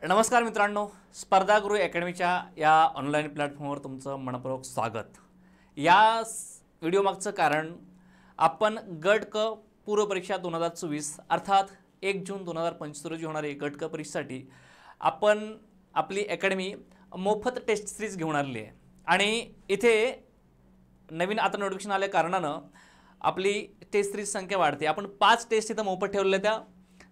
नमस्कार मित्रांनो, स्पर्धा गुरु अकॅडमीच्या या ऑनलाईन प्लॅटफॉर्मवर तुमचं मनपूर्वक स्वागत। या व्हिडिओ मागचं कारण आपण गट क पूर्व परीक्षा 2024 अर्थात 1 जून 2025 रोजी होणारी गट क परीक्षेसाठी आपण आपली अकॅडमी मोफत टेस्ट सिरीज घेऊन आलेली आहे आणि इथे नवीन आता नोटिफिकेशन आल्या कारणानं आपली टेस्ट सिरीज संख्या वाढते। आपण 5 टेस्ट इथं मोफत ठेवलेल्या त्या,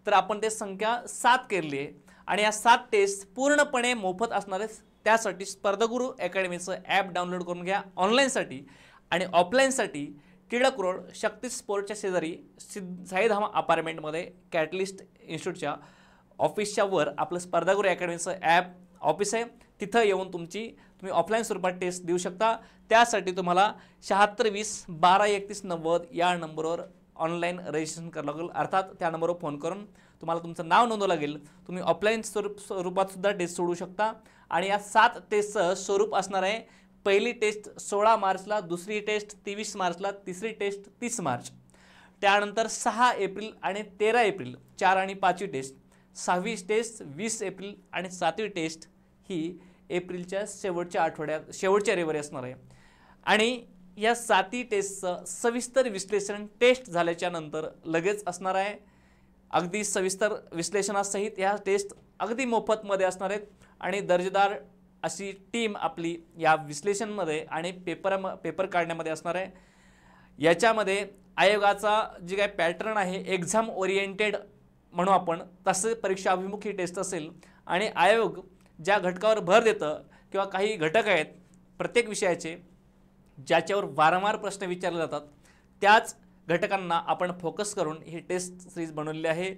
तर आपण ते संख्या 7 केली आहे आणि या 7 टेस्ट पूर्णपणे मोफत असणार आहेत। त्यासाठी स्पर्धा गुरु अकॅडमीचं ॲप डाउनलोड करून घ्या ऑनलाईनसाठी आणि ऑफलाईनसाठी टिळक रोड शक्ती स्पोर्टच्या शेजारी साईधाम अपार्टमेंटमध्ये कॅटलिस्ट इन्स्टिट्यूटच्या ऑफिसच्या वर आपलं स्पर्धा गुरु अकॅडमीचं ॲप ऑफिस आहे। तिथं येऊन तुम्ही ऑफलाईन स्वरूपात टेस्ट देऊ शकता। त्यासाठी तुम्हाला 7620 123190 या नंबरवर ऑनलाईन रजिस्ट्रेशन करावं लागेल, अर्थात त्या नंबरवर फोन करून तुम्हाला तुमचं नाव नोंदवावं लागेल। तुम्ही ऑफलाईन स्वरूपात सुद्धा टेस्ट सोडू शकता आणि या 7 टेस्टचं स्वरूप असणार आहे। पहिली टेस्ट 16 मार्चला, दुसरी टेस्ट 23 मार्चला, तिसरी टेस्ट 30 मार्च, त्यानंतर 6 एप्रिल आणि 13 एप्रिल 4 आणि 5वी टेस्ट, 6वी टेस्ट 20 एप्रिल आणि 7वी टेस्ट ही एप्रिलच्या शेवटच्या रविवारी असणार आहे। आणि या 7 टेस्टचं सविस्तर विश्लेषण टेस्ट झाल्याच्या नंतर लगेच असणार आहे। अगदी सविस्तर विश्लेषणासहित या टेस्ट अगदी मोफतमध्ये असणार आहेत आणि दर्जेदार अशी टीम आपली या विश्लेषणमध्ये आणि पेपर काढण्यामध्ये असणार आहे। याच्यामध्ये आयोगाचा जे काही पॅटर्न आहे एक्झाम ओरिएंटेड म्हणू आपण, तसे परीक्षा अभिमुखी टेस्ट असेल आणि आयोग ज्या घटकावर भर देतं किंवा काही घटक आहेत प्रत्येक विषयाचे ज्याच्यावर वारंवार प्रश्न विचारले जातात त्याच घटकांना आपण फोकस करून ही टेस्ट सिरीज बनवलेली आहे।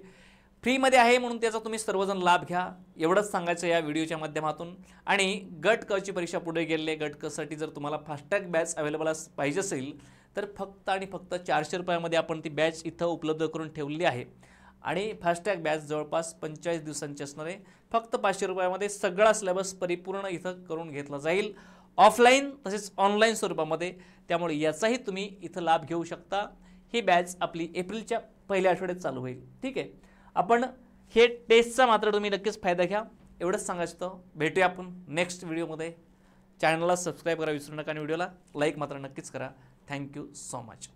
फ्रीमध्ये आहे म्हणून त्याचा तुम्ही सर्वजण लाभ घ्या, एवढंच सांगायचं या व्हिडिओच्या माध्यमातून। आणि गट क ची परीक्षा पुढे गेलेली आहे। गट क साठी जर तुम्हाला फास्टॅग बॅच अवेलेबल पाहिजे असेल तर फक्त आणि फक्त 400 रुपयामध्ये आपण ती बॅच इथं उपलब्ध करून ठेवलेली आहे आणि फास्टॅग बॅच जवळपास 45 दिवसांची असणार आहे। फक्त 500 रुपयामध्ये सगळा सिलेबस परिपूर्ण इथं करून घेतला जाईल ऑफलाईन तसेच ऑनलाईन स्वरूपामध्ये, त्यामुळे याचाही तुम्ही इथं लाभ घेऊ शकता। ही बॅच आपली एप्रिलच्या पहिल्या आठवड्यात चालू होईल, ठीक आहे। आपण हे टेस्टचा मात्र तुम्ही नक्कीच फायदा घ्या, एवढंच सांगायचं। भेटूया आपण नेक्स्ट व्हिडिओमध्ये। चॅनलला सबस्क्राईब करा विसरू नका आणि व्हिडिओला लाईक मात्र नक्कीच करा। Thank you so much.